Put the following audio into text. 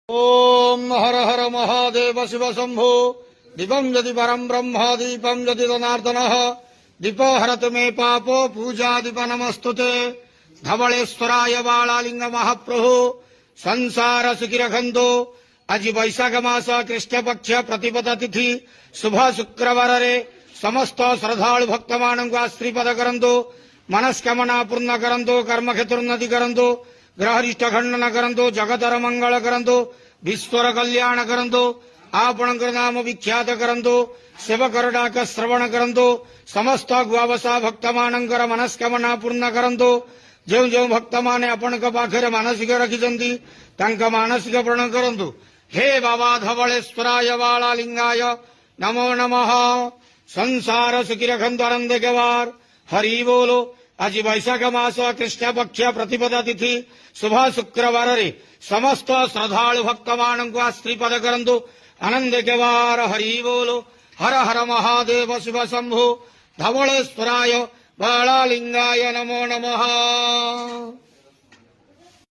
ओम हर हर महादेव शिव शंभो दीपम यदि परम ब्रह्म दीपम यदि जनार्दन दीपो हरत मे पापो पूजा दीप नमस्तुते धवलेश्वराय बालालिंग महाप्रभु संसार सुखिरखंदो आज वैशाख मास कृष्ण पक्ष प्रतिपदा तिथि शुभ शुक्रवार रे समस्त श्रद्धालु भक्त मानक आश्रीपद करंदो मनस्कामना पूर्ण करंदो कर्म क्षेत्रोन्नति करंदो ग्रहरिष्ट खंडन करंदो जगतर मंगल करंदो विश्वर कल्याण करंदो आपणकर नाम विख्यात करंदो सेवकर डाक श्रवण करंदो समस्त गुआवसा भक्त मानकर मनस्कामना पूर्ण करंदो जो जो भक्त माने आपणक पाखरे मानसिक रखिचंती तांका मानसिक पूर्ण करंदो। हे बाबा धवलेश्वराय बालालिंगाय नमो नमः। संसार सुखी रखंदो आनंद के वार हरि बोलो। आज वैशाख मास कृष्ण पक्ष प्रतिपदा तिथि शुभ शुक्रवार रे समस्त श्रद्धालु भक्त मानक आश्रीपद करंदो आनंद के वार हरि बोलो। हर हर महादेव शिव शंभो धवलेश्वराय बालालिंगाय नमो नमः।